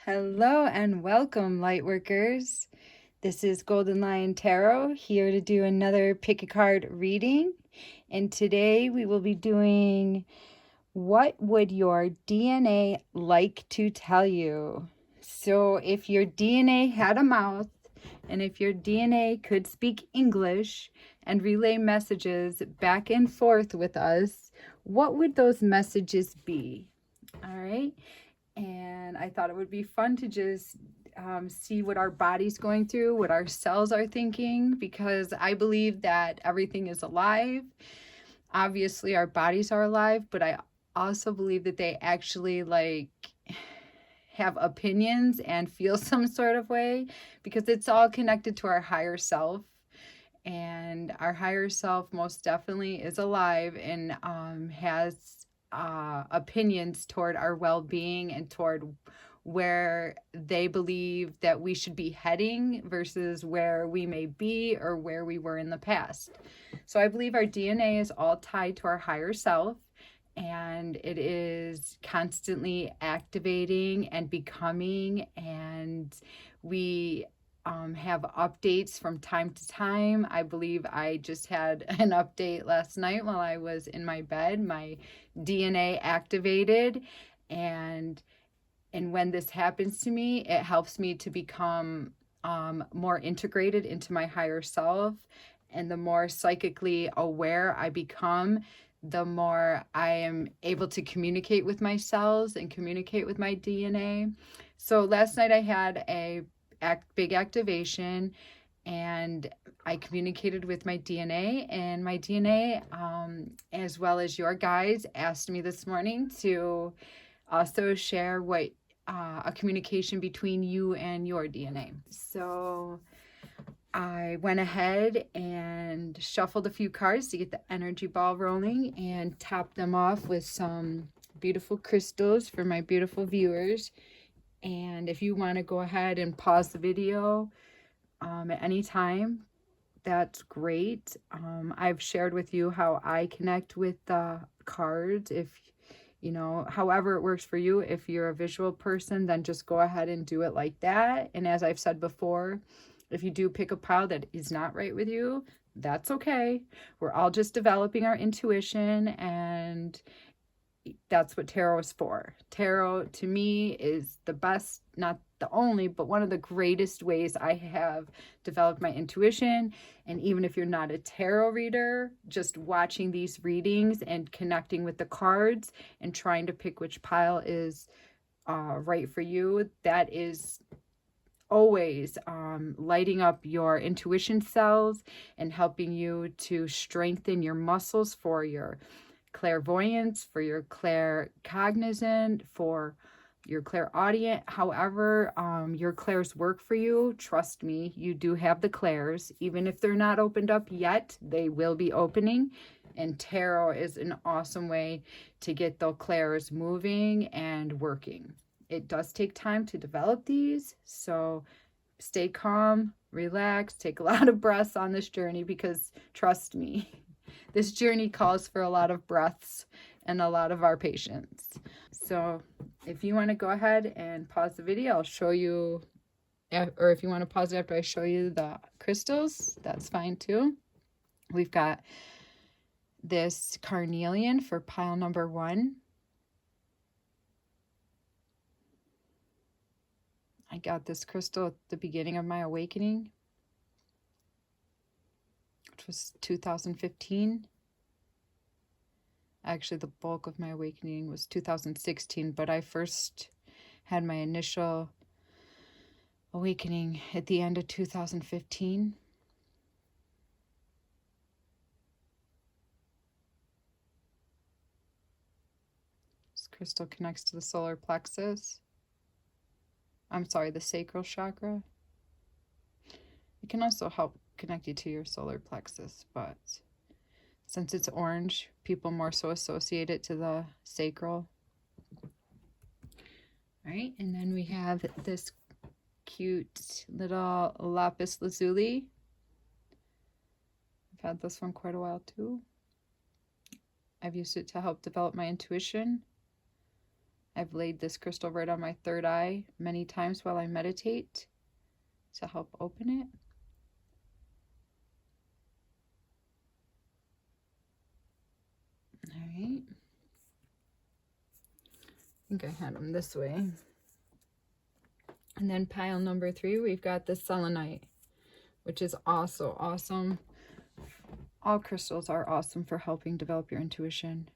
Hello and welcome, Lightworkers. This is Golden Lion Tarot here to do another pick a card reading. And today we will be doing What Would Your DNA Like to Tell You? So, if your DNA had a mouth and if your DNA could speak English and relay messages back and forth with us, what would those messages be? All right. And I thought it would be fun to just see what our body's going through, what our cells are thinking, because I believe that everything is alive. Obviously, our bodies are alive, but I also believe that they actually have opinions and feel some sort of way, because it's all connected to our higher self. And our higher self most definitely is alive and has opinions toward our well-being and toward where they believe that we should be heading versus where we may be or where we were in the past. So I believe our DNA is all tied to our higher self, and it is constantly activating and becoming, and we have updates from time to time. I believe I just had an update last night while I was in my bed. My DNA activated, and when this happens to me, it helps me to become more integrated into my higher self. And the more psychically aware I become, the more I am able to communicate with my cells and communicate with my DNA. So last night I had a big activation, and I communicated with my DNA, and my DNA, as well as your guides, asked me this morning to also share what a communication between you and your DNA. So I went ahead and shuffled a few cards to get the energy ball rolling and topped them off with some beautiful crystals for my beautiful viewers. And if you want to go ahead and pause the video at any time, that's great. I've shared with you how I connect with the cards. If however it works for you. If you're a visual person, then just go ahead and do it like that. And as I've said before, if you do pick a pile that is not right with you, that's okay. We're all just developing our intuition, and that's what tarot is for. Tarot to me is the best, not the only, but one of the greatest ways I have developed my intuition. And even if you're not a tarot reader, just watching these readings and connecting with the cards and trying to pick which pile is right for you, that is always lighting up your intuition cells and helping you to strengthen your muscles for your clairvoyance, for your claircognizant, for your clairaudient. However your clairs work for you, trust me, you do have the clairs. Even if they're not opened up yet, they will be opening. And tarot is an awesome way to get the clairs moving and working. It does take time to develop these, so stay calm, relax, take a lot of breaths on this journey, because trust me, this journey calls for a lot of breaths and a lot of our patience. So if you want to go ahead and pause the video, I'll show you, or if you want to pause it after I show you the crystals, that's fine too. We've got this carnelian for pile number 1. I got this crystal at the beginning of my awakening, which was 2015. Actually, the bulk of my awakening was 2016, but I first had my initial awakening at the end of 2015. This crystal connects to the solar plexus. I'm sorry, the sacral chakra. It can also help connect you to your solar plexus, but since it's orange, people more so associate it to the sacral. All right, and then we have this cute little lapis lazuli. I've had this one quite a while too. I've used it to help develop my intuition. I've laid this crystal right on my third eye many times while I meditate to help open it. All right. I think I had them this way. And then pile number 3, we've got the selenite, which is also awesome. All crystals are awesome for helping develop your intuition.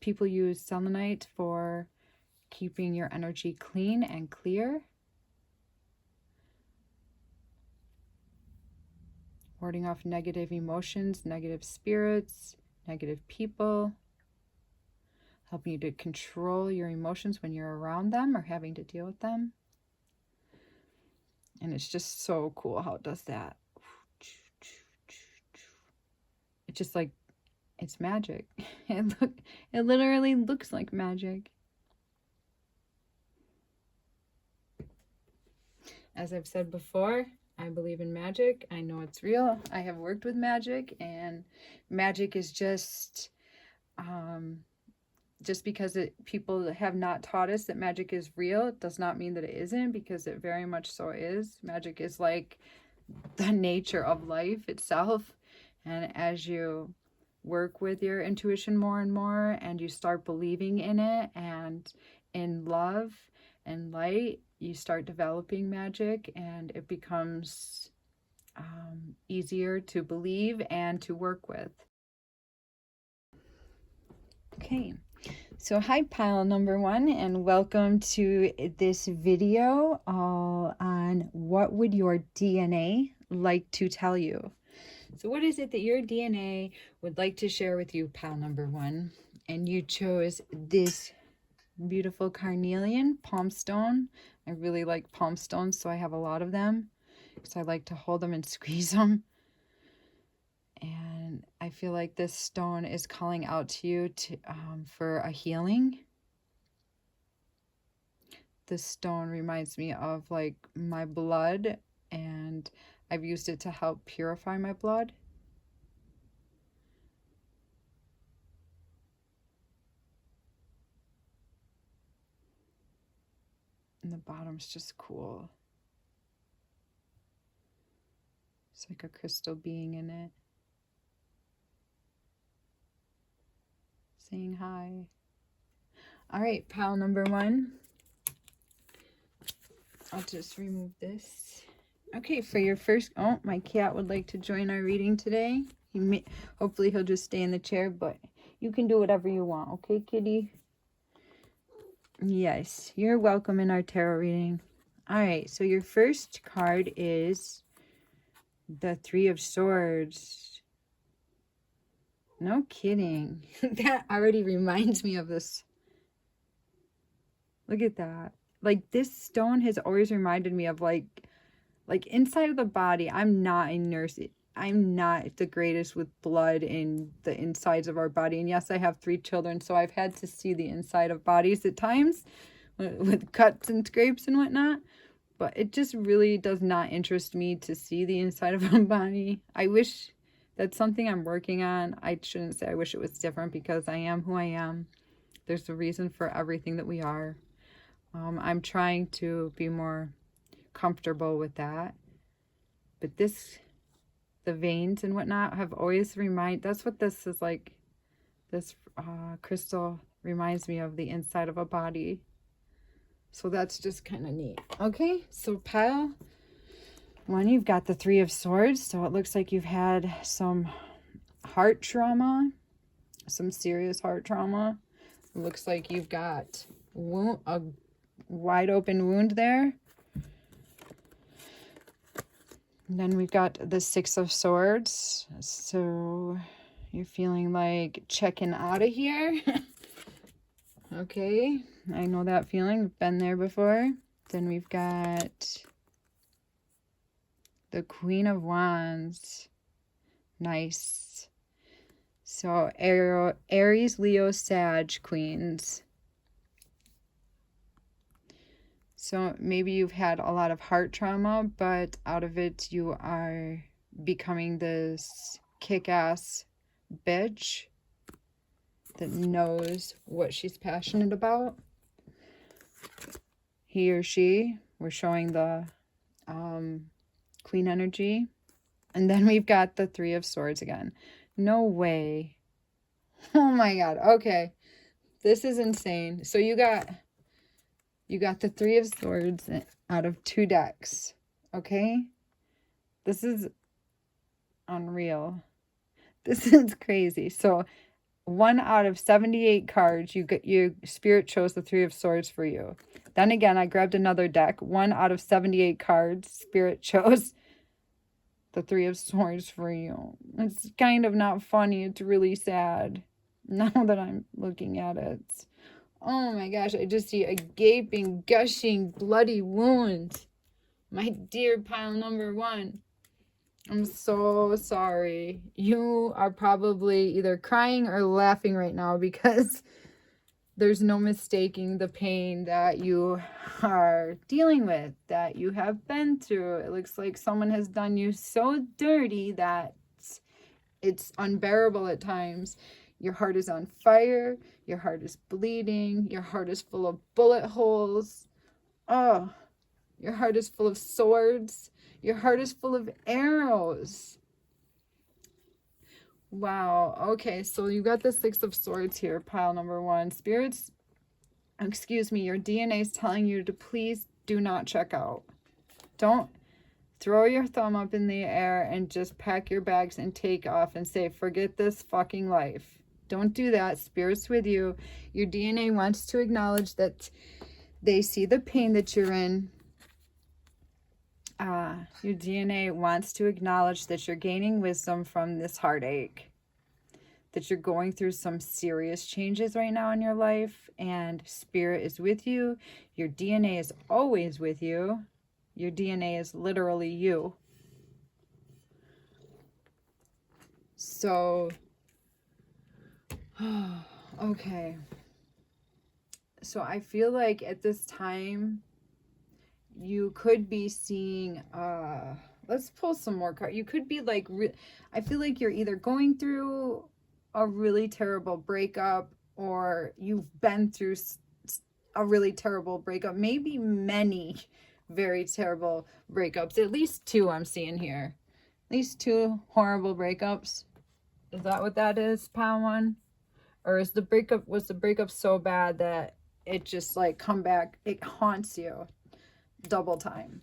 People use selenite for keeping your energy clean and clear, warding off negative emotions, negative spirits, negative people, helping you to control your emotions when you're around them or having to deal with them. And it's just so cool how it does that. It's just like, it's magic. It literally looks like magic. As I've said before, I believe in magic. I know it's real. I have worked with magic, and magic is just because people have not taught us that magic is real, it does not mean that it isn't, because it very much so is. Magic is like the nature of life itself. And as you work with your intuition more and more, and you start believing in it and in love and light, you start developing magic, and it becomes easier to believe and to work with. Okay, so hi pile number 1, and welcome to this video all on what would your DNA like to tell you. So what is it that your DNA would like to share with you, pile number 1? And you chose this beautiful carnelian palm stone. I really like palm stones, so I have a lot of them because I like to hold them and squeeze them. And I feel like this stone is calling out to you for a healing. This stone reminds me of like my blood, and I've used it to help purify my blood. And the bottom's just cool. It's like a crystal being in it, saying hi. All right, pile number 1. I'll just remove this. Okay, for your first, oh, my cat would like to join our reading today. Hopefully he'll just stay in the chair, but you can do whatever you want, okay, kitty? Yes, you're welcome in our tarot reading. All right, so your first card is the 3 of Swords. No kidding. That already reminds me of this. Look at that. Like, this stone has always reminded me of like inside of the body. I'm not a nurse. I'm not the greatest with blood in the insides of our body. And yes, I have 3 children, so I've had to see the inside of bodies at times with cuts and scrapes and whatnot. But it just really does not interest me to see the inside of a body. I wish that's something I'm working on. I shouldn't say I wish it was different, because I am who I am. There's a reason for everything that we are. I'm trying to be more comfortable with that. But the veins and whatnot have always that's what this is like. This crystal reminds me of the inside of a body. So that's just kind of neat. Okay, so pile 1, you've got the 3 of Swords. So it looks like you've had some heart trauma, some serious heart trauma. It looks like you've got a wide open wound there. And then we've got the 6 of Swords. So you're feeling like checking out of here. Okay, I know that feeling. We've been there before. Then we've got the Queen of Wands. Nice. So Aries, Leo, Sag, Queens. So maybe you've had a lot of heart trauma, but out of it you are becoming this kick-ass bitch. that knows what she's passionate about. He or she, we're showing the Queen energy. And then we've got the Three of Swords again. No way. Oh my God. Okay. This is insane. So you got the Three of Swords out of 2 decks. Okay? This is unreal. This is crazy. So 1 out of 78 cards, your spirit chose the Three of Swords for you. Then again, I grabbed another deck. 1 out of 78 cards, spirit chose the Three of Swords for you. It's kind of not funny. It's really sad now that I'm looking at it. Oh my gosh, I just see a gaping, gushing, bloody wound. My dear pile number 1. I'm so sorry. You are probably either crying or laughing right now because there's no mistaking the pain that you are dealing with, that you have been through. It looks like someone has done you so dirty that it's unbearable at times. Your heart is on fire. Your heart is bleeding. Your heart is full of bullet holes. Oh, your heart is full of swords. Your heart is full of arrows. Wow. Okay, so you got the 6 of Swords here, pile number 1. Spirits, excuse me, your DNA is telling you to please do not check out. Don't throw your thumb up in the air and just pack your bags and take off and say, forget this fucking life. Don't do that. Spirit's with you. Your DNA wants to acknowledge that they see the pain that you're in. Your DNA wants to acknowledge that you're gaining wisdom from this heartache, that you're going through some serious changes right now in your life, and spirit is with you. Your DNA is always with you. Your DNA is literally you. So, okay. So I feel like at this time, you could be seeing, let's pull some more cards. You could be like, I feel like you're either going through a really terrible breakup or you've been through a really terrible breakup. Maybe many very terrible breakups. At least 2 I'm seeing here. At least 2 horrible breakups. Is that what that is, pile 1? Or was the breakup so bad that it just like come back, it haunts you double time?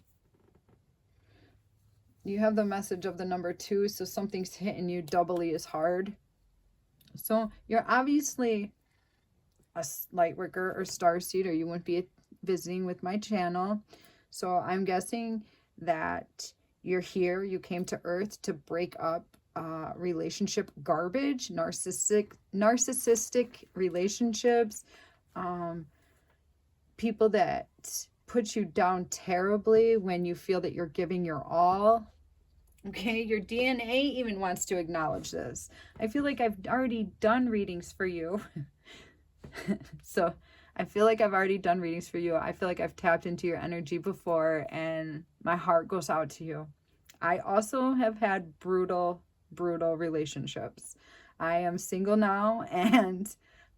You have the message of the number 2, so something's hitting you doubly as hard. So you're obviously a light worker or starseed, or you wouldn't be visiting with my channel. So I'm guessing that you're here, you came to Earth to break up relationship garbage, narcissistic relationships, people that put you down terribly when you feel that you're giving your all. Okay, your DNA even wants to acknowledge this. I feel like I've already done readings for you. So I feel like I've already done readings for you. I feel like I've tapped into your energy before and my heart goes out to you. I also have had brutal relationships. I am single now and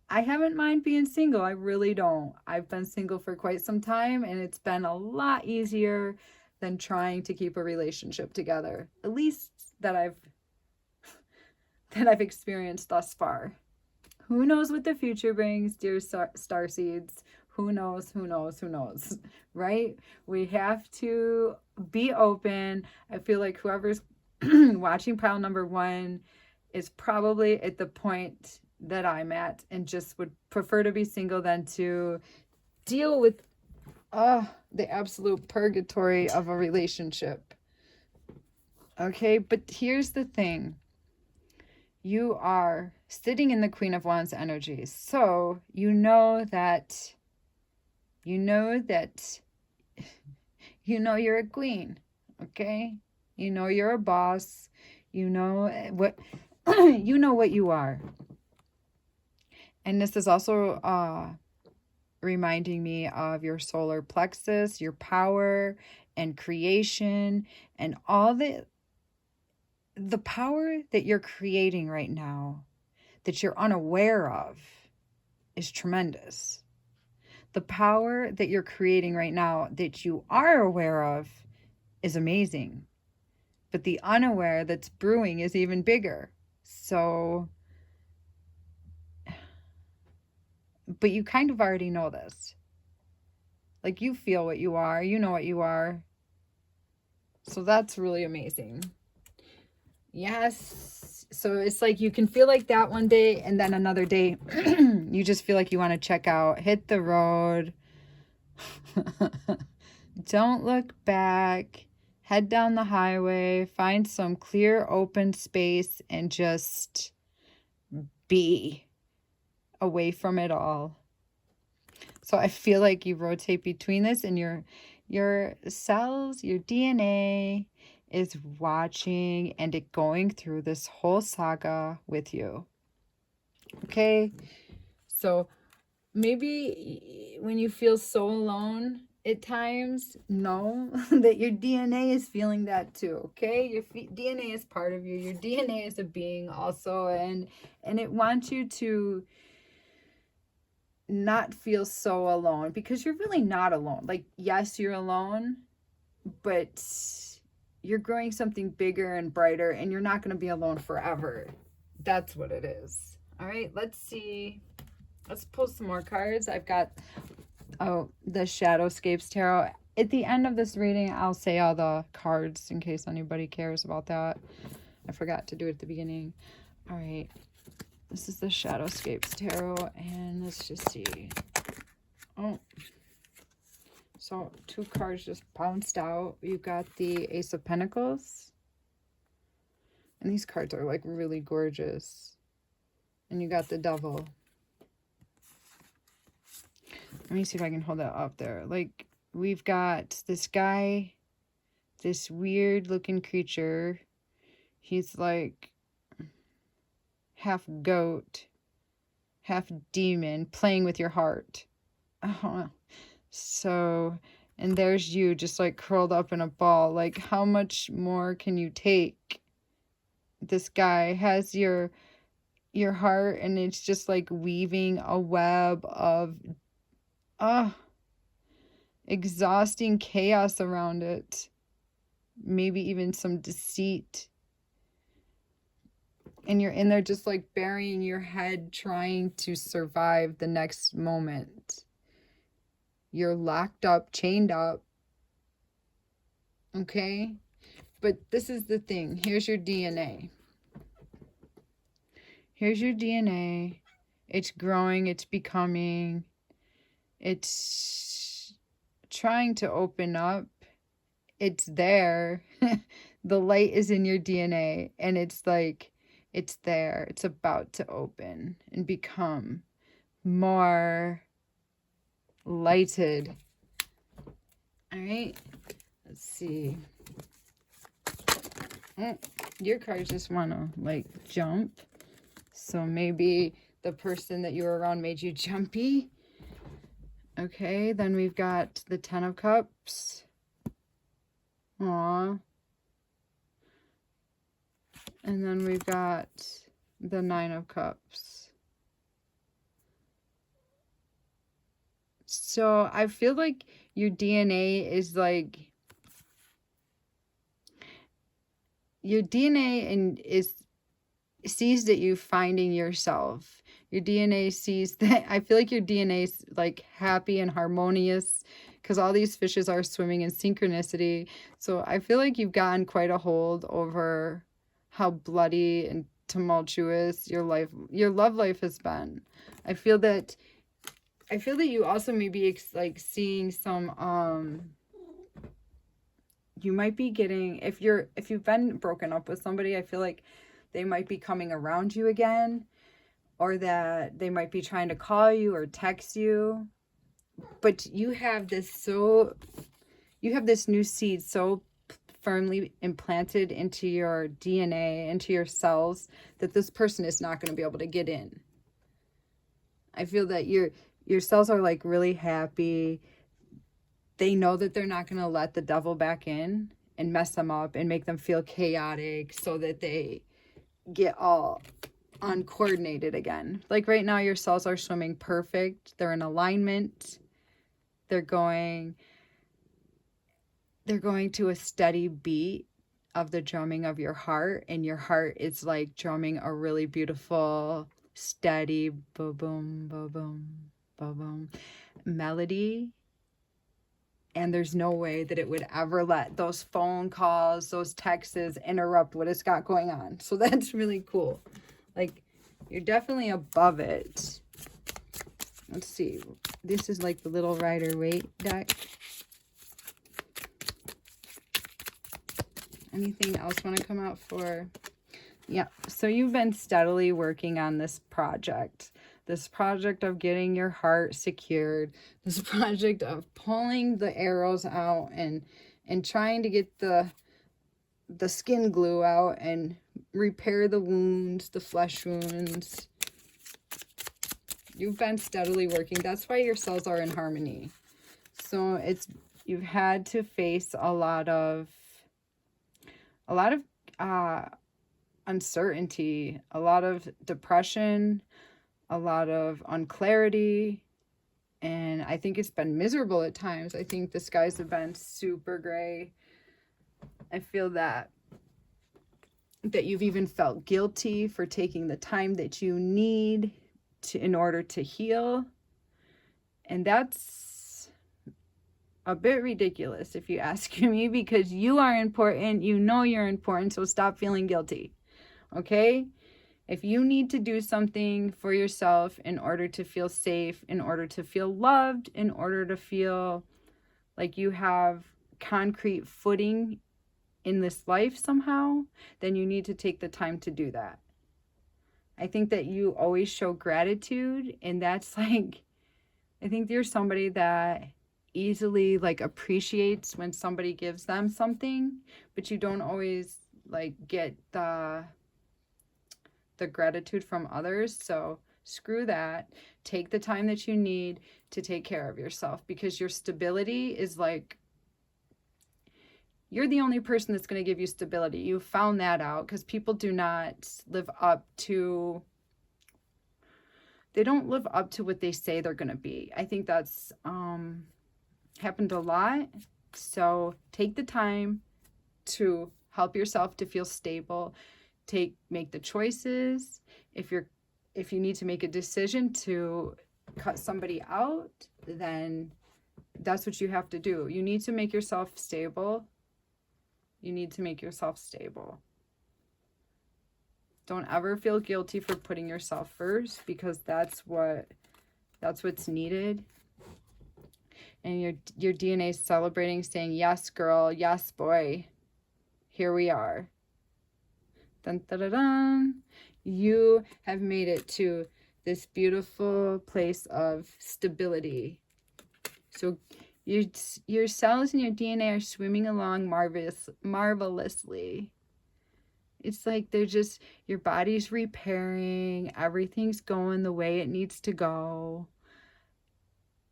I haven't mind being single. I really don't. I've been single for quite some time and it's been a lot easier than trying to keep a relationship together. At least that I've experienced thus far. Who knows what the future brings, dear starseeds? Who knows, right? We have to be open. I feel like whoever's watching pile number 1 is probably at the point that I'm at and just would prefer to be single than to deal with the absolute purgatory of a relationship. Okay, but here's the thing. You are sitting in the Queen of Wands energy. So you know you're a queen, okay? You know you're a boss. You know what you know what you are. And this is also reminding me of your solar plexus, your power and creation, and all the power that you're creating right now. that you're unaware of is tremendous. The power that you're creating right now that you are aware of is amazing. But the unaware that's brewing is even bigger. So, but you kind of already know this. Like, you feel what you are, you know what you are. So that's really amazing. Yes. So it's like you can feel like that one day, and then another day you just feel like you want to check out, hit the road. Don't look back. Head down the highway, find some clear open space, and just be away from it all. So I feel like you rotate between this, and your cells, your DNA is watching and it going through this whole saga with you. Okay? So maybe when you feel so alone at times, know that your DNA is feeling that too. Okay? Your DNA is part of you. Your DNA is a being also, and it wants you to not feel so alone, because you're really not alone. Like, yes, you're alone, but you're growing something bigger and brighter, and you're not going to be alone forever. That's what it is. All right, let's see. Let's pull some more cards. I've got the Shadowscapes Tarot. At the end of this reading, I'll say all the cards in case anybody cares about that. I forgot to do it at the beginning. All right. This is the Shadowscapes Tarot, and let's just see. Oh, so 2 cards just bounced out. You've got the Ace of Pentacles, and these cards are like really gorgeous. And you got the Devil. Let me see if I can hold that up there. Like, we've got this guy, this weird looking creature. He's like half goat, half demon, playing with your heart. Oh, so, and there's you just like curled up in a ball. Like, how much more can you take? This guy has your heart, and it's just like weaving a web of exhausting chaos around it. Maybe even some deceit. And you're in there just like burying your head, trying to survive the next moment. You're locked up, chained up. Okay? But this is the thing. Here's your DNA. Here's your DNA. It's growing, it's becoming, it's trying to open up. It's there. The light is in your DNA, and it's like, it's there. It's about to open and become more lighted. All right. Let's see. Oh, your cards just want to like jump. So maybe the person that you were around made you jumpy. Okay. Then we've got the 10 of Cups. Aww. And then we've got the 9 of Cups. So I feel like your DNA is like, your DNA and sees that you finding yourself. Your DNA sees that. I feel like your DNA is like happy and harmonious, because all these fishes are swimming in synchronicity. So I feel like you've gotten quite a hold over how bloody and tumultuous your love life has been. I feel that you also may be like seeing some you might be getting, if you've been broken up with somebody, I feel like they might be coming around you again, or that they might be trying to call you or text you. But you have this new seed so firmly implanted into your DNA, into your cells, that this person is not going to be able to get in. I feel that your cells are like really happy. They know that they're not going to let the devil back in and mess them up and make them feel chaotic, so that they get all uncoordinated again. Like right now, your cells are swimming perfect. They're in alignment. They're going to a steady beat of the drumming of your heart, and your heart is like drumming a really beautiful, steady ba-boom, ba-boom, ba-boom melody. And there's no way that it would ever let those phone calls, those texts interrupt what it's got going on. So that's really cool. Like, you're definitely above it. Let's see. This is like the little Rider-Waite deck. Anything else want to come out for? Yeah. So you've been steadily working on this project of getting your heart secured, this project of pulling the arrows out and trying to get the skin glue out and repair the wounds, the flesh wounds. You've been steadily working. That's why your cells are in harmony. So you've had to face a lot of uncertainty, a lot of depression, a lot of unclarity, and I think it's been miserable at times. I think the skies have been super gray. I feel that you've even felt guilty for taking the time that you need in order to heal, and that's a bit ridiculous if you ask me, because you are important. You know you're important, so stop feeling guilty. Okay? If you need to do something for yourself in order to feel safe, in order to feel loved, in order to feel like you have concrete footing in this life somehow, then you need to take the time to do that. I think that you always show gratitude, and that's like, I think you're somebody that easily like appreciates when somebody gives them something, but you don't always like get the gratitude from others. So screw that. Take the time that you need to take care of yourself, because your stability is like, you're the only person that's going to give you stability. You found that out, because people do not live up to, they don't live up to what they say they're going to be. I think that's happened a lot. So take the time to help yourself to feel stable. Make the choices. If you need to make a decision to cut somebody out, then that's what you have to do. You need to make yourself stable. Don't ever feel guilty for putting yourself first, because that's what's needed. And your DNA is celebrating, saying, yes, girl, yes, boy, here we are. Dun, dun, dun, dun. You have made it to this beautiful place of stability. So your cells and your DNA are swimming along marvelously. It's like your body's repairing, everything's going the way it needs to go.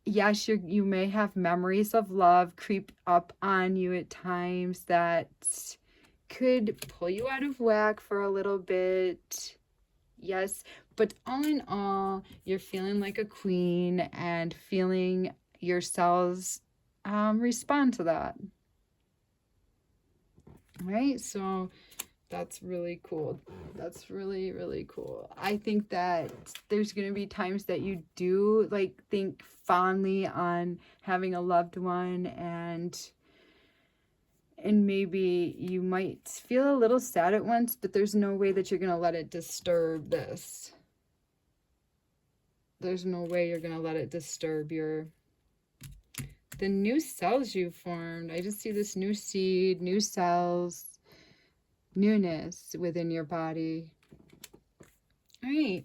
Yes, you may have memories of love creep up on you at times that could pull you out of whack for a little bit. Yes, but all in all, you're feeling like a queen and feeling your cells respond to that. All right, so that's really cool. That's really, really cool. I think that there's going to be times that you do like think fondly on having a loved one, and maybe you might feel a little sad at once, but there's no way that you're going to let it disturb this. There's no way you're going to let it disturb the new cells you formed. I just see this new seed, new cells, newness within your body. All right.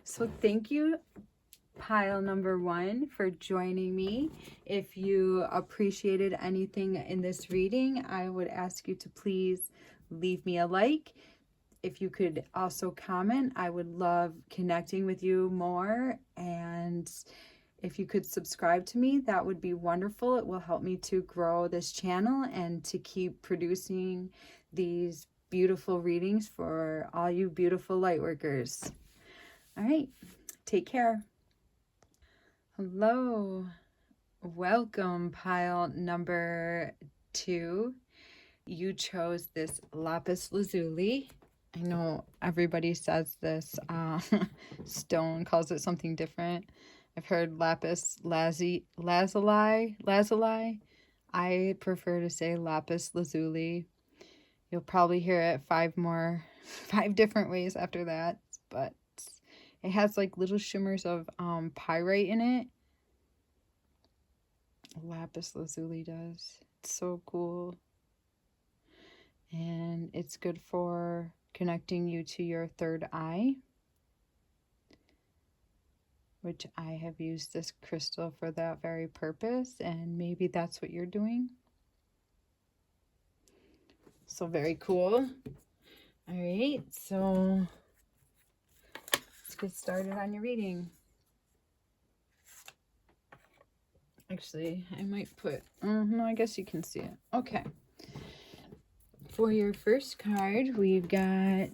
So thank you, pile number 1, for joining me. If you appreciated anything in this reading, I would ask you to please leave me a like. If you could also comment, I would love connecting with you more. And if you could subscribe to me, that would be wonderful. It will help me to grow this channel and to keep producing these beautiful readings for all you beautiful light workers. All right, take care. Hello, welcome, pile number 2. You chose this lapis lazuli. I know everybody says this. Stone calls it something different. I've heard lapis lazuli. I prefer to say lapis lazuli. You'll probably hear it 5 different ways after that, but it has like little shimmers of pyrite in it. Lapis lazuli does. It's so cool. And it's good for connecting you to your third eye, which I have used this crystal for that very purpose, and maybe that's what you're doing. So very cool. All right, so let's get started on your reading. Actually, I might put, no, I guess you can see it. Okay. For your first card, we've got,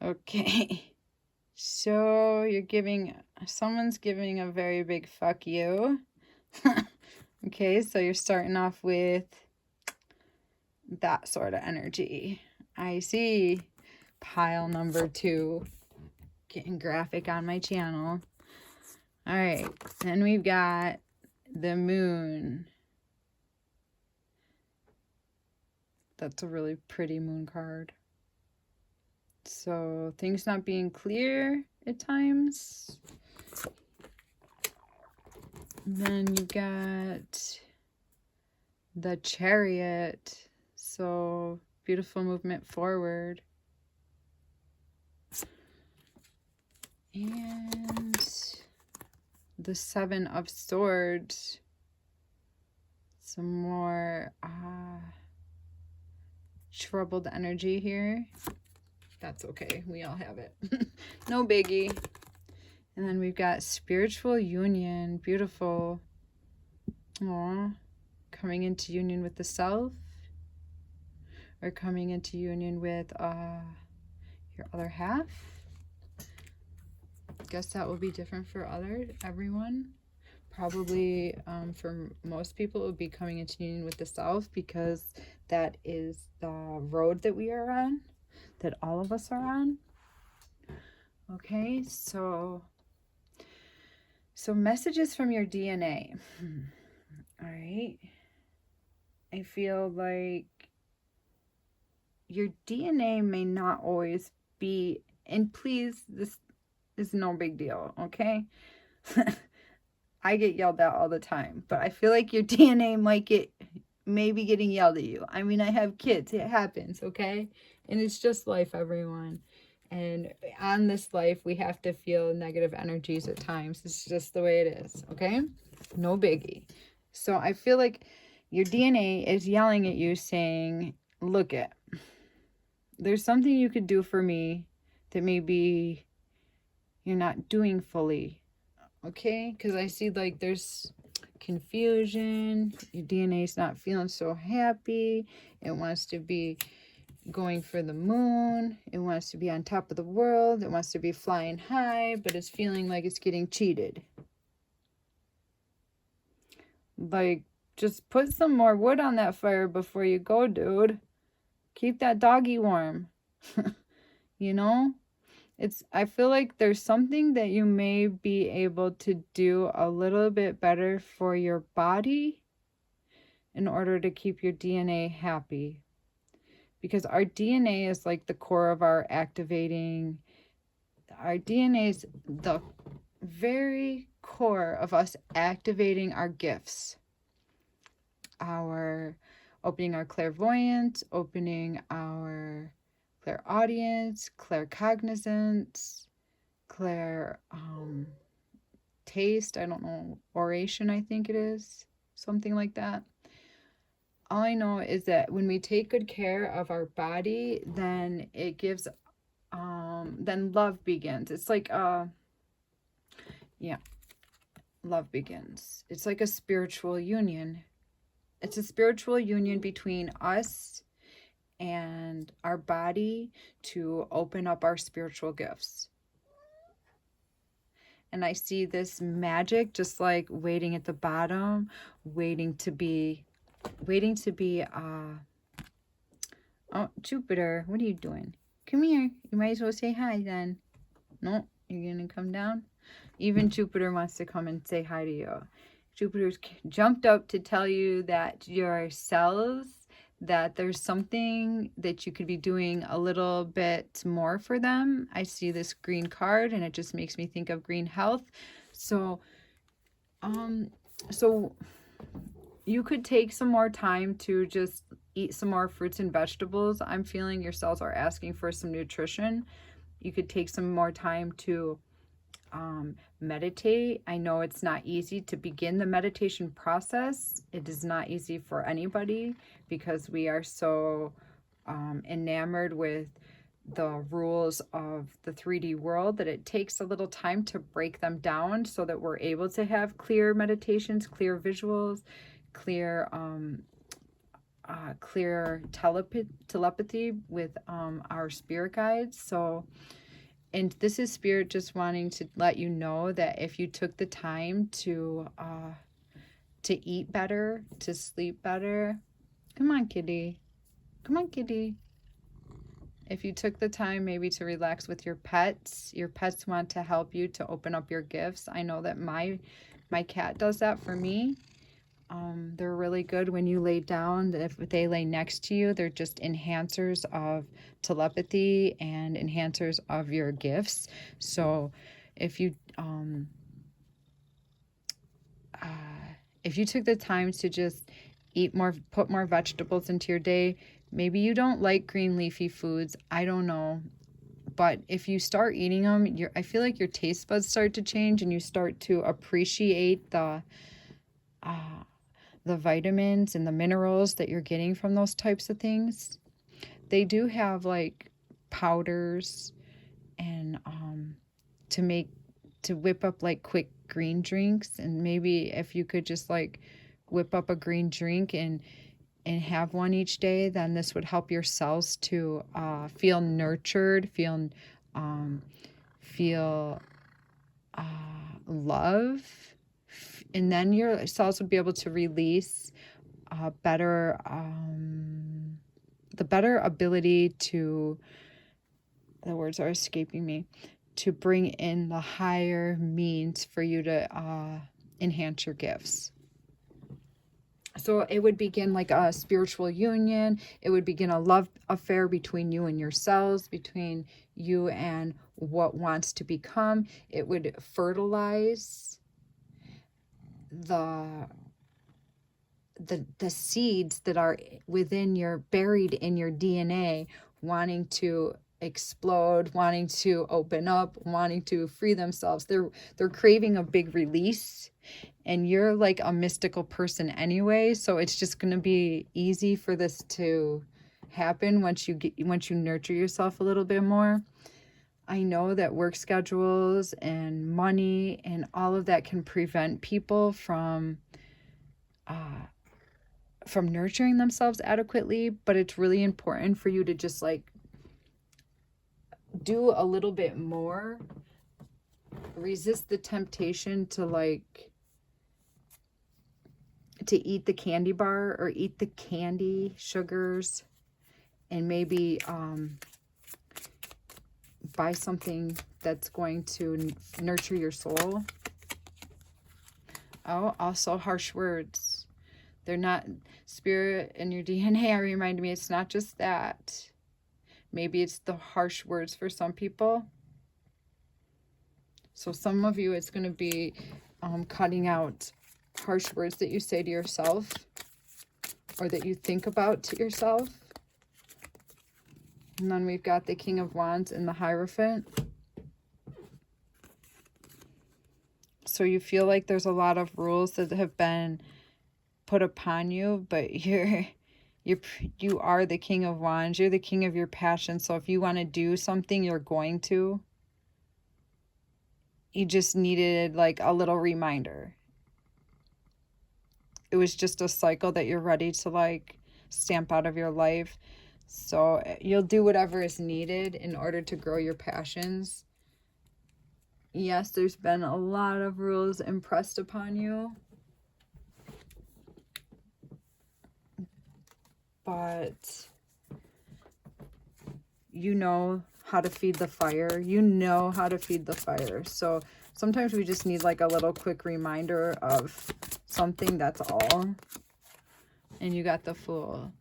okay. So someone's giving a very big fuck you. Okay, so you're starting off with that sort of energy. I see pile number 2 getting graphic on my channel. All right, then we've got the moon. That's a really pretty moon card. So things not being clear at times. Then you got the Chariot. So beautiful movement forward. And the 7 of Swords. Some more troubled energy here. That's okay. We all have it. No biggie. And then we've got spiritual union. Beautiful. Aww. Coming into union with the self. Or coming into union with your other half. Guess that will be different for everyone. Probably for most people it would be coming into union with the self, because that is the road that we are on, that all of us are on. Okay, so messages from your DNA. All right. I feel like your DNA may not always be, and please, this is no big deal, okay? I get yelled at all the time, but I feel like your DNA may be getting yelled at you. I mean, I have kids. It happens, okay? And it's just life, everyone. And on this life, we have to feel negative energies at times. It's just the way it is, okay? No biggie. So I feel like your DNA is yelling at you saying, look it, there's something you could do for me that maybe you're not doing fully, okay? Because I see like there's confusion. Your DNA is not feeling so happy. It wants to be going for the moon. It wants to be on top of the world. It wants to be flying high, but it's feeling like it's getting cheated. Like, just put some more wood on that fire before you go, dude. Keep that doggy warm. You know? I feel like there's something that you may be able to do a little bit better for your body in order to keep your DNA happy. Because our DNA is like the core of our activating. Our DNA is the very core of us activating our gifts. Opening our clairvoyance, opening our clairaudience, claircognizance, taste, I don't know, oration, I think it is, something like that. All I know is that when we take good care of our body, then it gives, then love begins. It's like, love begins. It's like a spiritual union. It's a spiritual union between us and our body to open up our spiritual gifts. And I see this magic just like waiting at the bottom, waiting to be, oh, Jupiter, what are you doing? Come here. You might as well say hi then. No, you're going to come down? Even Jupiter wants to come and say hi to you. Jupiter's jumped up to tell you that your cells, that there's something that you could be doing a little bit more for them. I see this green card and it just makes me think of green health. So, so you could take some more time to just eat some more fruits and vegetables. I'm feeling your cells are asking for some nutrition. You could take some more time to meditate. I know it's not easy to begin the meditation process. It is not easy for anybody because we are so enamored with the rules of the 3D world that it takes a little time to break them down so that we're able to have clear meditations, clear visuals, clear telepathy with our spirit guides. So, and this is spirit just wanting to let you know that if you took the time to eat better, to sleep better, come on, kitty, come on, kitty. If you took the time maybe to relax with your pets want to help you to open up your gifts. I know that my cat does that for me. They're really good when you lay down. If they lay next to you, they're just enhancers of telepathy and enhancers of your gifts. So if you took the time to just eat more, put more vegetables into your day, maybe you don't like green leafy foods, I don't know, but if you start eating them, I feel like your taste buds start to change and you start to appreciate the vitamins and the minerals that you're getting from those types of things. They do have like powders and to whip up like quick green drinks, and maybe if you could just like whip up a green drink and have one each day, then this would help your cells to feel nurtured, feel love, and then your cells would be able to release better the better ability to, the words are escaping me, to bring in the higher means for you to enhance your gifts. So it would begin like a spiritual union. It would begin a love affair between you and your cells, between you and what wants to become. It would fertilize the seeds that are buried in your DNA, wanting to explode, wanting to open up, wanting to free themselves. They're craving a big release, and you're like a mystical person anyway, so it's just going to be easy for this to happen once you nurture yourself a little bit more. I know that work schedules and money and all of that can prevent people from nurturing themselves adequately, but it's really important for you to just like do a little bit more. Resist the temptation to eat the candy bar or eat the candy sugars, and maybe buy something that's going to nurture your soul. Oh, also harsh words. They're not, spirit in your DNA reminded me it's not just that. Maybe it's the harsh words for some people. So some of you, it's going to be cutting out harsh words that you say to yourself or that you think about to yourself. And then we've got the King of Wands and the Hierophant. So you feel like there's a lot of rules that have been put upon you, but you are the King of Wands. You're the king of your passion. So if you want to do something, you're going to. You just needed like a little reminder. it was just a cycle that you're ready to like stamp out of your life. So you'll do whatever is needed in order to grow your passions. Yes, there's been a lot of rules impressed upon you, but you know how to feed the fire. You know how to feed the fire. So sometimes we just need like a little quick reminder of something, that's all. And you got the Fool.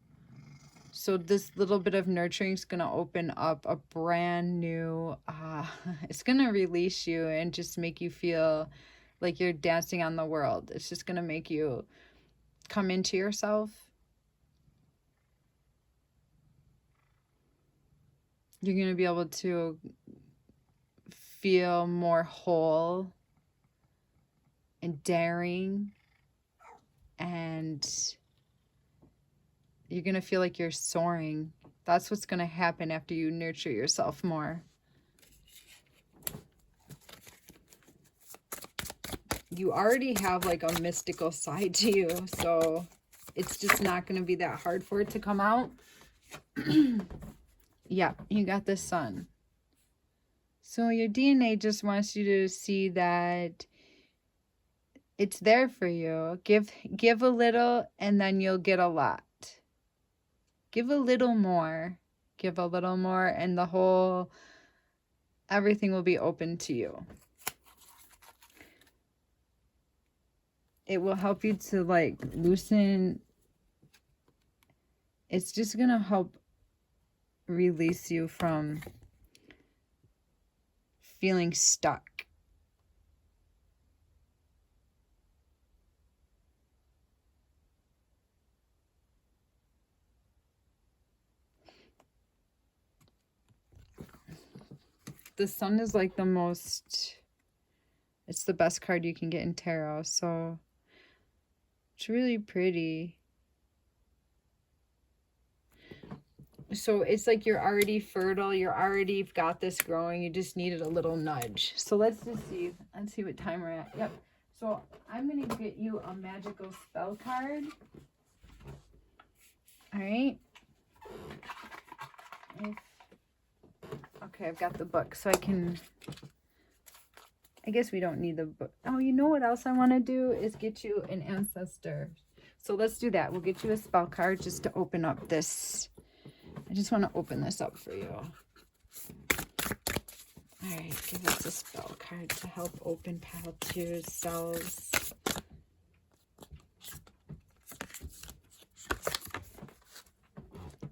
So this little bit of nurturing is going to open up a brand new, it's going to release you and just make you feel like you're dancing on the world. It's just going to make you come into yourself. You're going to be able to feel more whole and daring, and you're going to feel like you're soaring. That's what's going to happen after you nurture yourself more. You already have like a mystical side to you, so it's just not going to be that hard for it to come out. Yeah, you got the Sun. So your DNA just wants you to see that it's there for you. Give a little and then you'll get a lot. Give a little more. Give a little more and everything will be open to you. It will help you to like loosen. It's just going to help release you from feeling stuck. The Sun is like it's the best card you can get in tarot, so it's really pretty. So it's like you're already fertile, you're already got this growing, you just needed a little nudge. So let's see what time we're at. Yep. So I'm going to get you a magical spell card. All right. Okay, I've got the book, so I guess we don't need the book. Oh, you know what else I want to do is get you an ancestor. So let's do that. We'll get you a spell card just to open up this. I just want to open this up for you. All right, give us a spell card to help open pile 2's cells.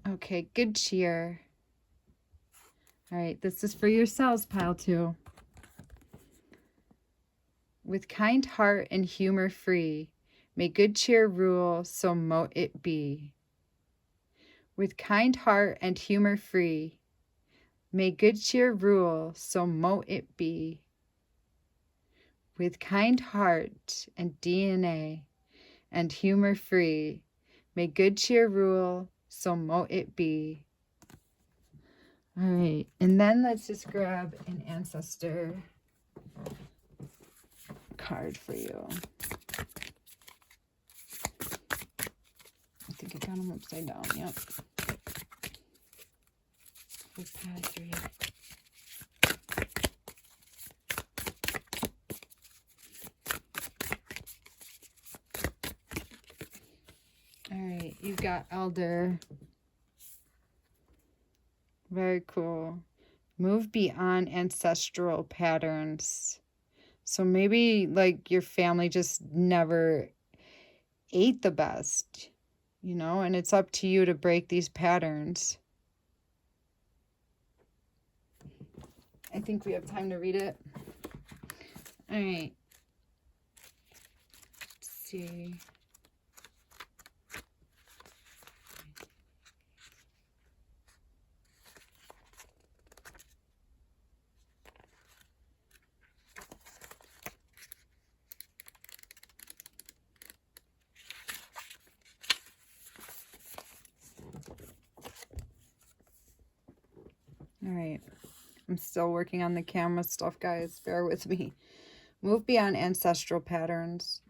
Okay, good cheer. All right, this is for your cells, pile 2. With kind heart and humor free, may good cheer rule, so mote it be. With kind heart and humor free, may good cheer rule, so mote it be. With kind heart and DNA and humor free, may good cheer rule, so mote it be. All right, and then let's just grab an ancestor card for you. I think I got them upside down. Yep. For pile 3. All right, you've got Elder. Very cool. Move beyond ancestral patterns. So maybe like your family just never ate the best, you know, and it's up to you to break these patterns. I think we have time to read it. All right. Let's see. All right. I'm still working on the camera stuff, guys. Bear with me. Move beyond ancestral patterns.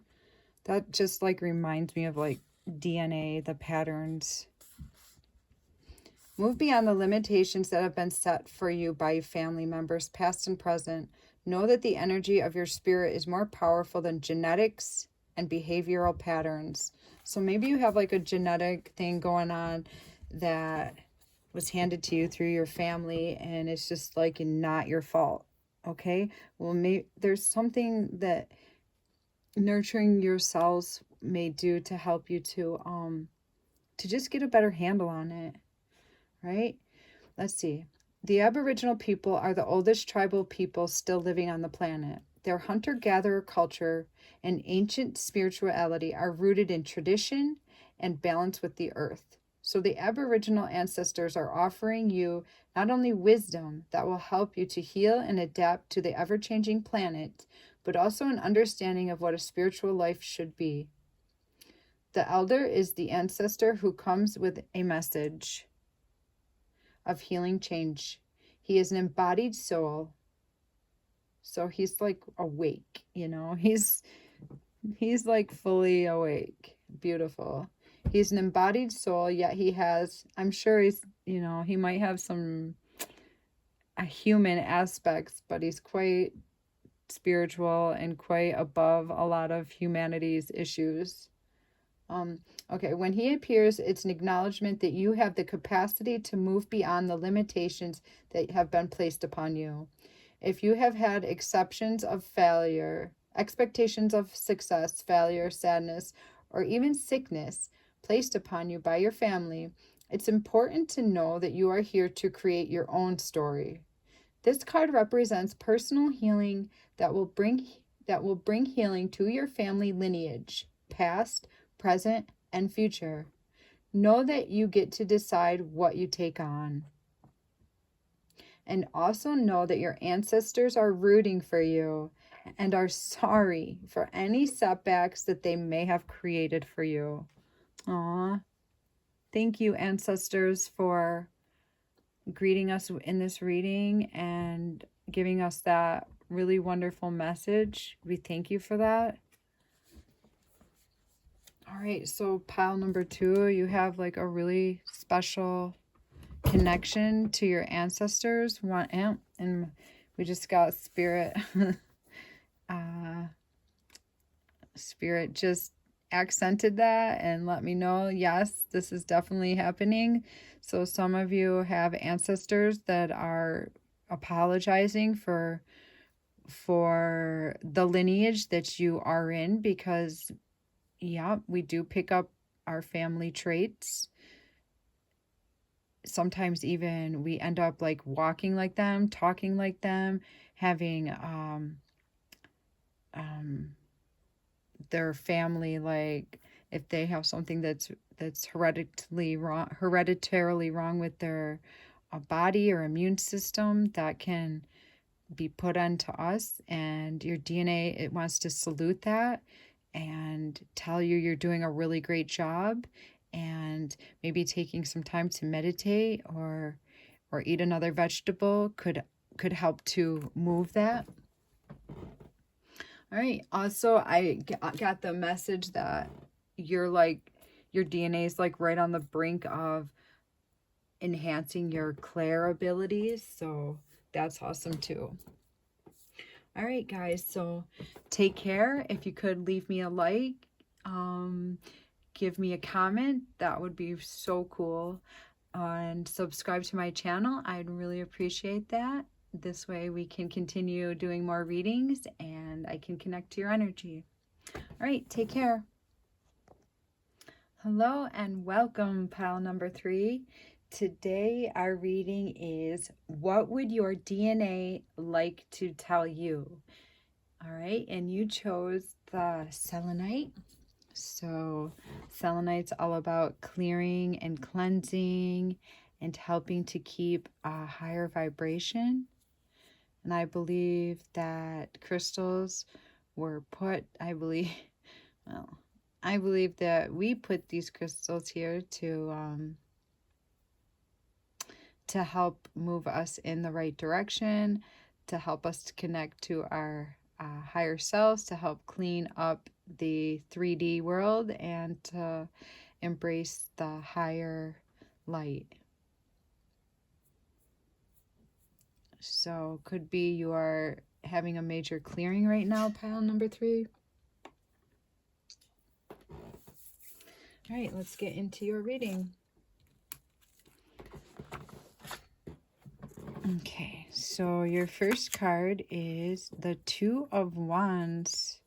That just like reminds me of like DNA, the patterns. Move beyond the limitations that have been set for you by family members, past and present. Know that the energy of your spirit is more powerful than genetics and behavioral patterns. So maybe you have like a genetic thing going on that was handed to you through your family, and it's just like not your fault. Okay? Well, maybe there's something that nurturing your cells may do to help you to just get a better handle on it, right? Let's see. The Aboriginal people are the oldest tribal people still living on the planet. Their hunter-gatherer culture and ancient spirituality are rooted in tradition and balance with the earth. So the Aboriginal ancestors are offering you not only wisdom that will help you to heal and adapt to the ever-changing planet, but also an understanding of what a spiritual life should be. The elder is the ancestor who comes with a message of healing change. He is an embodied soul. So he's like awake, you know. He's like fully awake. Beautiful. He's an embodied soul, yet he has, I'm sure he's, you know, he might have some human aspects, but he's quite spiritual and quite above a lot of humanity's issues. Okay, when he appears, it's an acknowledgement that you have the capacity to move beyond the limitations that have been placed upon you. If you have had exceptions of failure, expectations of success, failure, sadness, or even sickness placed upon you by your family, it's important to know that you are here to create your own story. This card represents personal healing that will bring healing to your family lineage, past, present, and future. Know that you get to decide what you take on. And also know that your ancestors are rooting for you and are sorry for any setbacks that they may have created for you. Aw. Thank you, ancestors, for greeting us in this reading and giving us that really wonderful message. We thank you for that. All right, so pile number 2, you have like a really special connection to your ancestors. And we just got spirit. Spirit just accented that and let me know, yes, this is definitely happening. So some of you have ancestors that are apologizing for the lineage that you are in, because yeah, we do pick up our family traits. Sometimes even we end up like walking like them, talking like them, having their family, like if they have something that's hereditarily wrong with their body or immune system, that can be put onto us, and your DNA, it wants to salute that and tell you you're doing a really great job, and maybe taking some time to meditate or eat another vegetable could help to move that. All right. Also, I got the message that you're like, your DNA is like right on the brink of enhancing your clair abilities. So that's awesome too. All right, guys. So take care. If you could leave me a like, give me a comment. That would be so cool. And subscribe to my channel. I'd really appreciate that. This way we can continue doing more readings and I can connect to your energy. All right, take care. Hello and welcome, pile number 3. Today our reading is, what would your DNA like to tell you? All right, and you chose the selenite. So selenite's all about clearing and cleansing and helping to keep a higher vibration. And I believe that crystals were put, I believe that we put these crystals here to help move us in the right direction, to help us to connect to our higher selves to help clean up the 3D world and to embrace the higher light. So could be you are having a major clearing right now, pile number 3. All right, let's get into your reading. Okay, so your first card is the Two of Wands.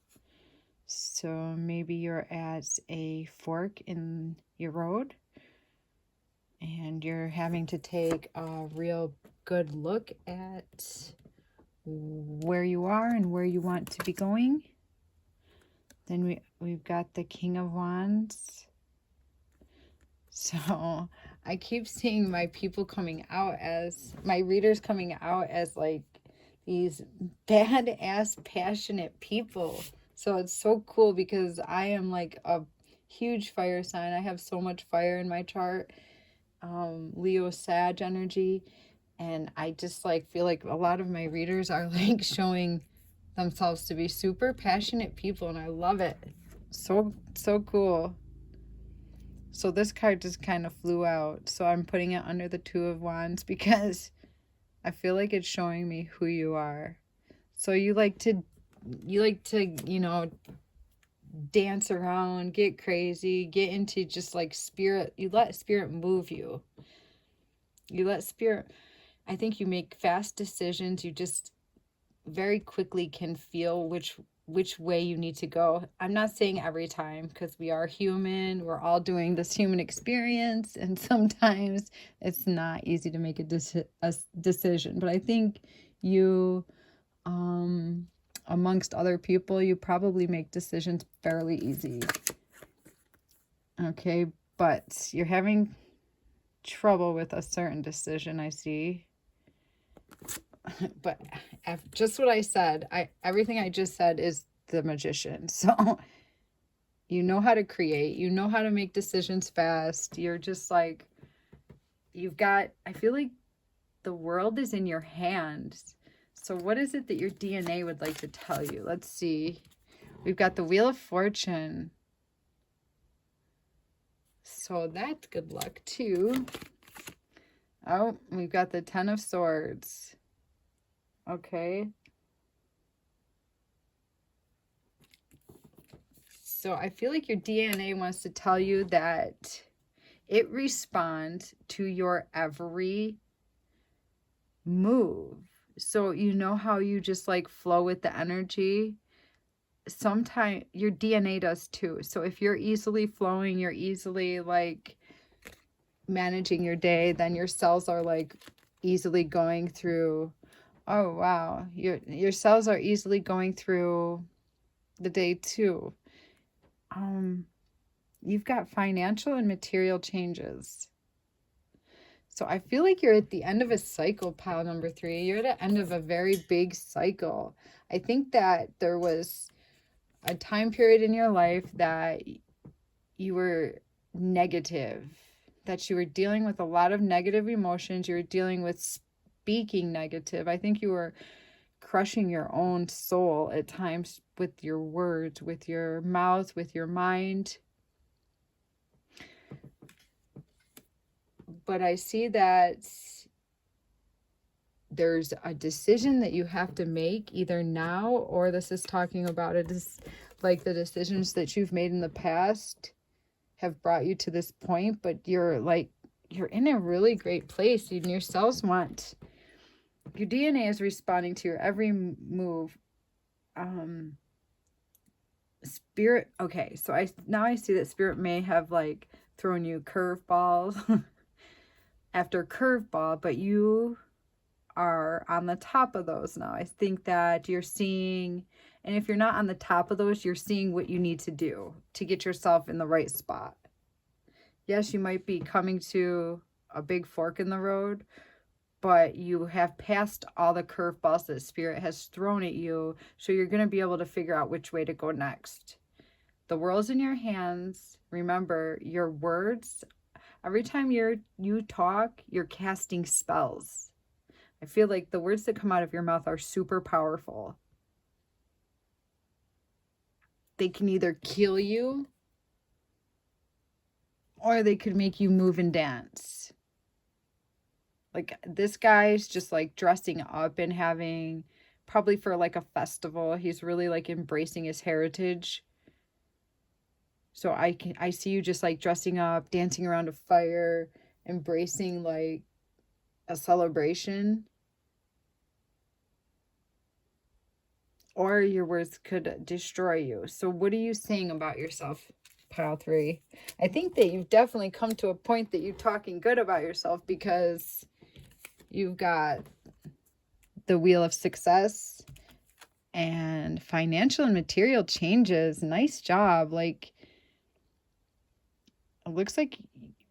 So maybe you're at a fork in your road and you're having to take a real good look at where you are and where you want to be going. Then we've got the King of Wands. So I keep seeing my people coming out as, my readers coming out as like these badass, passionate people. So it's so cool because I am like a huge fire sign. I have so much fire in my chart. Leo Sag energy. And I just like feel like a lot of my readers are like showing themselves to be super passionate people, and I love it. So cool. So this card just kind of flew out. So I'm putting it under the Two of Wands because I feel like it's showing me who you are. So you like to, you know, dance around, get crazy, get into just like spirit. You let spirit move you. You let spirit, I think you make fast decisions. You just very quickly can feel which way you need to go. I'm not saying every time because we are human. We're all doing this human experience, and sometimes it's not easy to make a decision. But I think you, amongst other people, you probably make decisions fairly easy. Okay, but you're having trouble with a certain decision, I see. But just what I said, everything I just said is the Magician. So you know how to create, you know how to make decisions fast. You're just like, I feel like the world is in your hands. So what is it that your DNA would like to tell you? Let's see. We've got the Wheel of Fortune. So that's good luck too. Oh, we've got the Ten of Swords. Okay. So I feel like your DNA wants to tell you that it responds to your every move. So you know how you just like flow with the energy? Sometimes your DNA does too. So if you're easily flowing, you're easily like managing your day, then your cells are like easily going through, oh wow, your cells are easily going through the day too. You've got financial and material changes. So I feel like you're at the end of a cycle, pile number 3. You're at the end of a very big cycle. I think that there was a time period in your life that you were negative, that you were dealing with a lot of negative emotions. You were dealing with speaking negative. I think you were crushing your own soul at times with your words, with your mouth, with your mind. But I see that there's a decision that you have to make either now, or this is talking about it is like the decisions that you've made in the past have brought you to this point, but you're in a really great place. And your cells want, your DNA is responding to your every move. Spirit, okay, so I see that spirit may have like thrown you curveballs after curveball, but you are on the top of those now. I think that you're seeing, and if you're not on the top of those, you're seeing what you need to do to get yourself in the right spot. Yes, you might be coming to a big fork in the road, but you have passed all the curveballs that spirit has thrown at you, so you're going to be able to figure out which way to go next. The world's in your hands. Remember, your words, every time you talk, you're casting spells. I feel like the words that come out of your mouth are super powerful. they can either kill you or they could make you move and dance. Like this guy's just like dressing up and having, probably for like a festival. He's really like embracing his heritage. So I see you just like dressing up, dancing around a fire, embracing like a celebration. Or your words could destroy you. So what are you saying about yourself, pile 3? I think that you've definitely come to a point that you're talking good about yourself, because you've got the wheel of success and financial and material changes. Nice job. Like, it looks like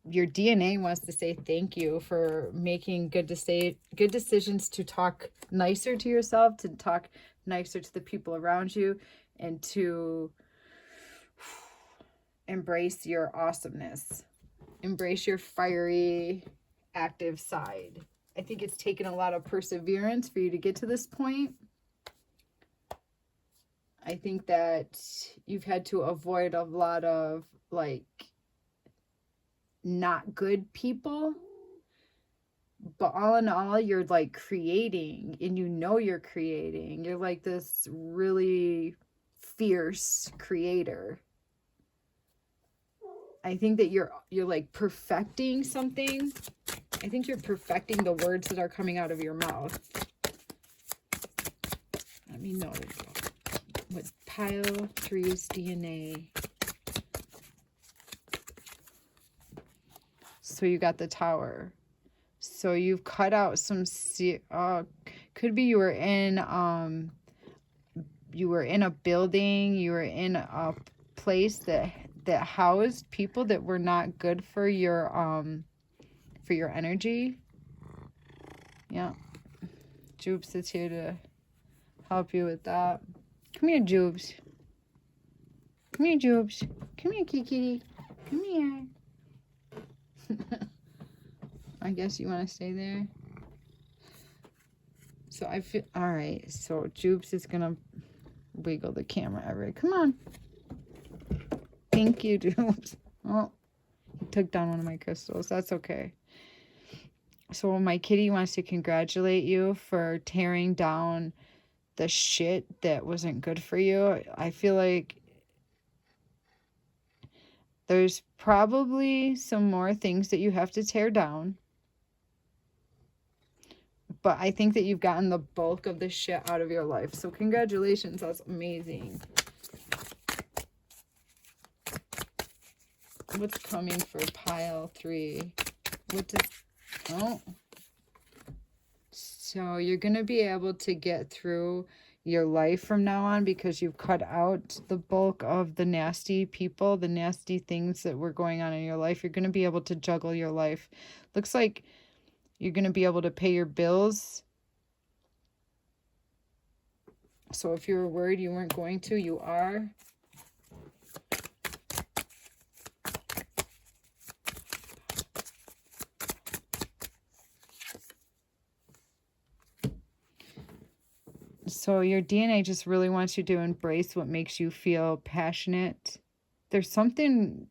your DNA wants to say thank you for making good decisions, to talk nicer to yourself, to talk nicer to the people around you, and to embrace your awesomeness. Embrace your fiery, active side. I think it's taken a lot of perseverance for you to get to this point. I think that you've had to avoid a lot of like not good people, but all in all, you're like creating, and you know you're creating. You're like this really fierce creator. I think that you're like perfecting something. I think you're perfecting the words that are coming out of your mouth. Let me know what pile 3's DNA. So you got the Tower. So you've cut out some, could be you were in a building, you were in a place that housed people that were not good for your energy. Yeah. Jubes is here to help you with that. Come here, Jubes. Come here, Jubes. Come here, Kiki. Come here. I guess you want to stay there. So I feel, all right. So Jubes is gonna wiggle the camera ever. Come on. Thank you, Jubes. Oh, he took down one of my crystals. That's okay. So my kitty wants to congratulate you for tearing down the shit that wasn't good for you. I feel like there's probably some more things that you have to tear down, but I think that you've gotten the bulk of the shit out of your life. So congratulations. That's amazing. What's coming for pile 3? Oh. So you're going to be able to get through your life from now on, because you've cut out the bulk of the nasty people, the nasty things that were going on in your life. You're going to be able to juggle your life. Looks like you're going to be able to pay your bills. So if you were worried you weren't going to, you are. So your DNA just really wants you to embrace what makes you feel passionate. There's something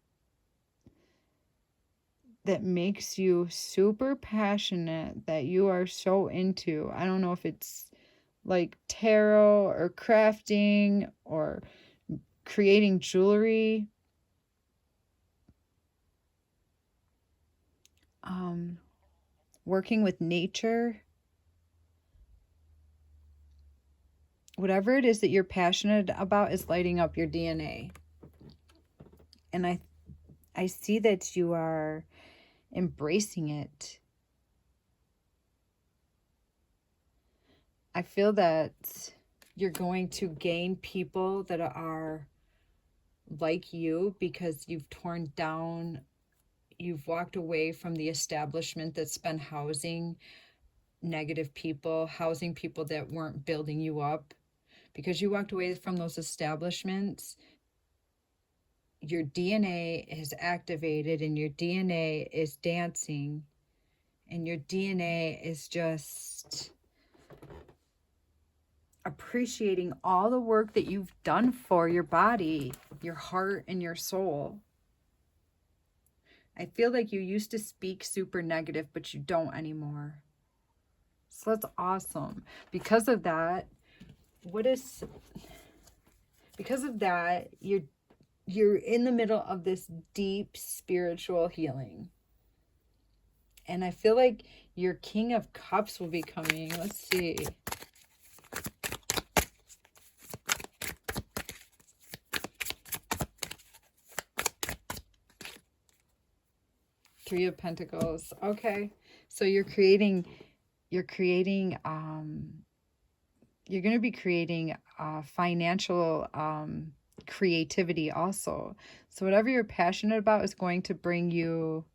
that makes you super passionate that you are so into. I don't know if it's like tarot or crafting or creating jewelry. Working with nature. Whatever it is that you're passionate about is lighting up your DNA. And I see that you are embracing it. I feel that you're going to gain people that are like you, because you've torn down, you've walked away from the establishment that's been housing negative people, housing people that weren't building you up. Because you walked away from those establishments, your DNA is activated and your DNA is dancing, and your DNA is just appreciating all the work that you've done for your body, your heart, and your soul. I feel like you used to speak super negative, but you don't anymore. So that's awesome. Because of that, you're in the middle of this deep spiritual healing. And I feel like your King of Cups will be coming. Let's see. Three of Pentacles. Okay. So you're going to be creating financial creativity also. So whatever you're passionate about is going to bring you,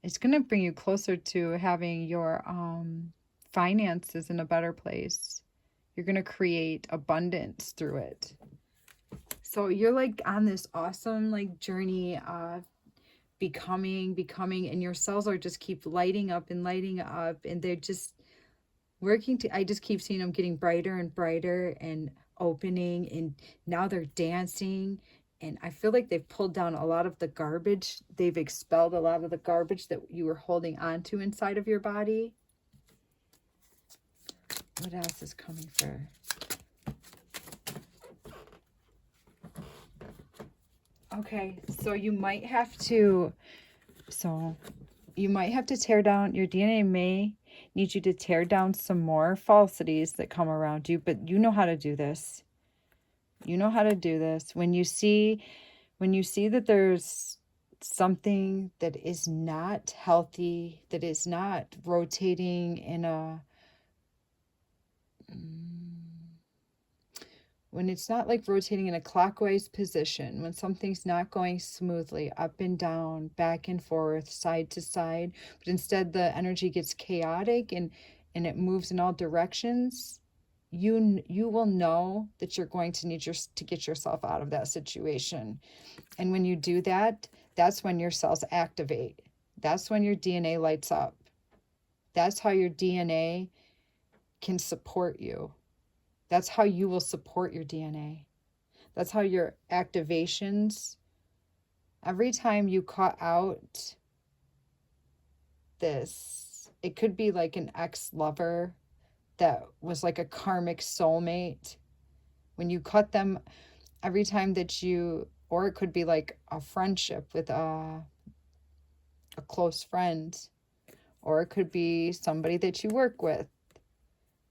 it's going to bring you closer to having your finances in a better place. You're going to create abundance through it. So you're like on this awesome like journey of becoming, and your cells are just keep lighting up, and they're just working to, I just keep seeing them getting brighter and brighter and opening, and now they're dancing. And I feel like they've pulled down a lot of the garbage. They've expelled a lot of the garbage that you were holding on to inside of your body. What else is coming for? Okay, so you might have to tear down, your DNA may need you to tear down some more falsities that come around you, but you know how to do this. You know how to do this. When you see that there's something that is not healthy, that is not rotating in a when it's not like rotating in a clockwise position, when something's not going smoothly up and down, back and forth, side to side, but instead the energy gets chaotic and it moves in all directions, you will know that you're going to need to get yourself out of that situation. And when you do that, that's when your cells activate. That's when your DNA lights up. That's how your DNA can support you. That's how you will support your DNA. That's how your activations, every time you cut out this, it could be like an ex-lover that was like a karmic soulmate. When you cut them, every time that you, or it could be like a friendship with a close friend, or it could be somebody that you work with.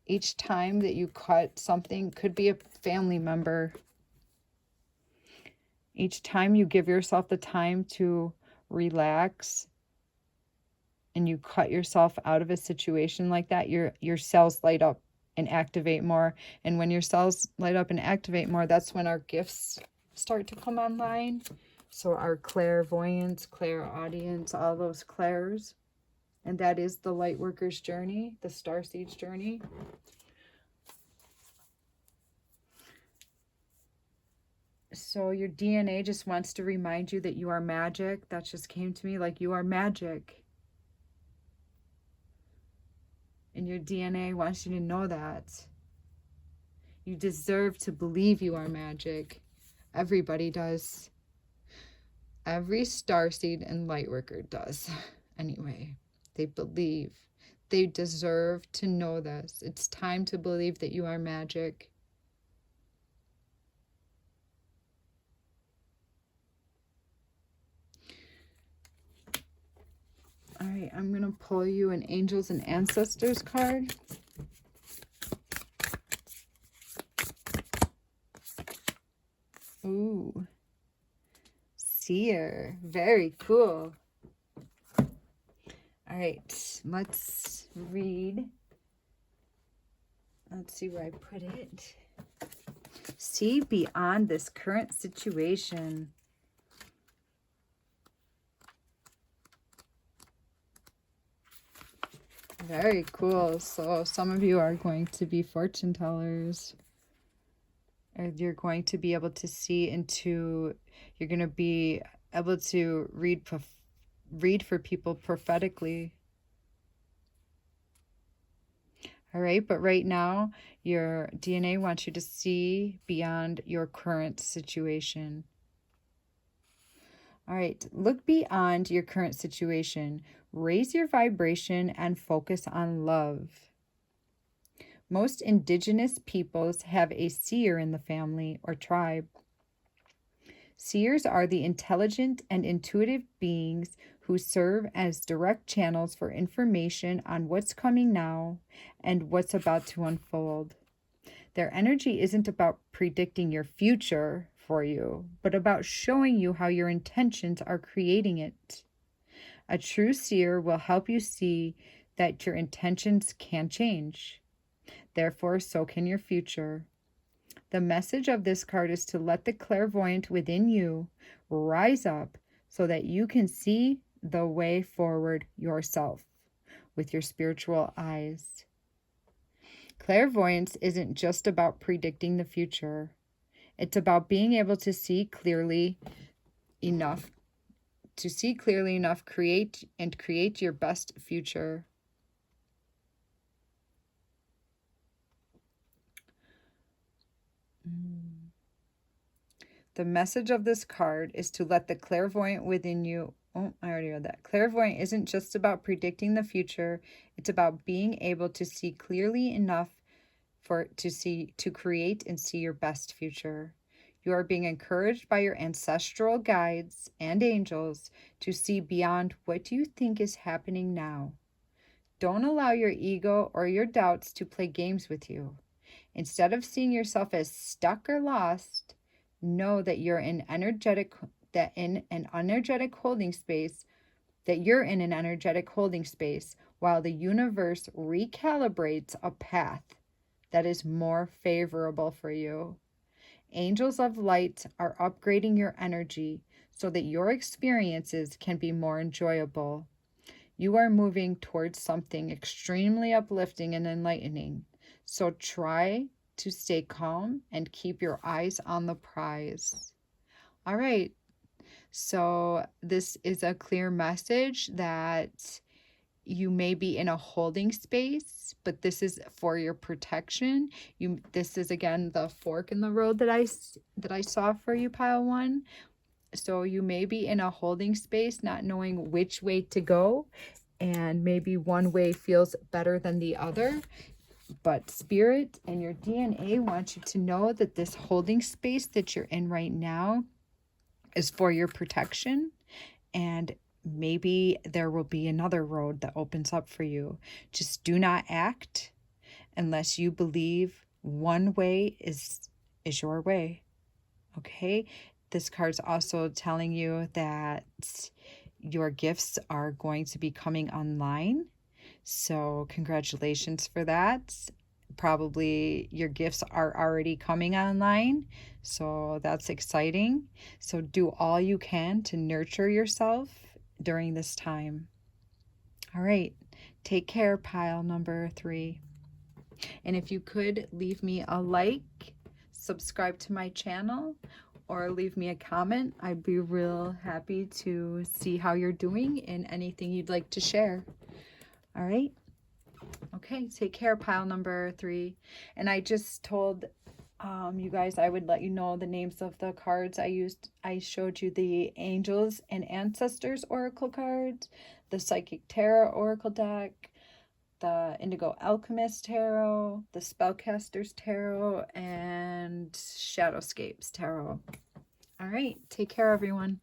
Each time that you cut something, could be a family member. Each time you give yourself the time to relax and you cut yourself out of a situation like that, your cells light up and activate more. And when your cells light up and activate more, that's when our gifts start to come online. So our clairvoyance, clairaudience, all those clairs. And that is the light worker's journey, the starseed's journey. So your DNA just wants to remind you that you are magic. That just came to me, like you are magic. And your DNA wants you to know that. You deserve to believe you are magic. Everybody does. Every starseed and lightworker does. Anyway, they believe. They deserve to know this. It's time to believe that you are magic. All right, I'm going to pull you an Angels and Ancestors card. Ooh. Seer. Very cool. All right, let's read. Let's see where I put it. See beyond this current situation. Very cool. So some of you are going to be fortune tellers. Or you're going to be able to see into, you're going to be able to read for people prophetically. All All right, but right now, your DNA wants you to see beyond your current situation. All right, look beyond your current situation. Raise your vibration and focus on love. Most indigenous peoples have a seer in the family or tribe. Seers are the intelligent and intuitive beings who serve as direct channels for information on what's coming now and what's about to unfold. Their energy isn't about predicting your future for you, but about showing you how your intentions are creating it. A true seer will help you see that your intentions can change. Therefore, so can your future. The message of this card is to let the clairvoyant within you rise up so that you can see the way forward yourself with your spiritual eyes. Clairvoyance isn't just about predicting the future. It's about being able to see clearly enough, create your best future. The message of this card is to let the clairvoyant within you. Oh, I already read that. Clairvoyant isn't just about predicting the future. It's about being able to see clearly enough to create and see your best future. You are being encouraged by your ancestral guides and angels to see beyond what you think is happening now. Don't allow your ego or your doubts to play games with you. Instead of seeing yourself as stuck or lost, know that you're in an energetic holding space, while the universe recalibrates a path that is more favorable for you. Angels of light are upgrading your energy so that your experiences can be more enjoyable. You are moving towards something extremely uplifting and enlightening. So try to stay calm and keep your eyes on the prize. All right. So this is a clear message that you may be in a holding space, but this is for your protection. This is again the fork in the road that I saw for you, pile 1. So you may be in a holding space, not knowing which way to go, and maybe one way feels better than the other. But Spirit and your DNA want you to know that this holding space that you're in right now is for your protection, and maybe there will be another road that opens up for you. Just do not act unless you believe one way is your way. Okay? This card's also telling you that your gifts are going to be coming online. So congratulations for that. Probably your gifts are already coming online. So that's exciting. So do all you can to nurture yourself during this time. All right. Take care, pile number 3. And if you could leave me a like, subscribe to my channel, or leave me a comment, I'd be real happy to see how you're doing and anything you'd like to share. All right. Okay, take care, pile number 3. And I just told you guys I would let you know the names of the cards I used. I showed you the Angels and Ancestors Oracle cards, the Psychic Tarot Oracle deck, the Indigo Alchemist Tarot, the Spellcasters Tarot, and Shadowscapes Tarot. All right, take care, everyone.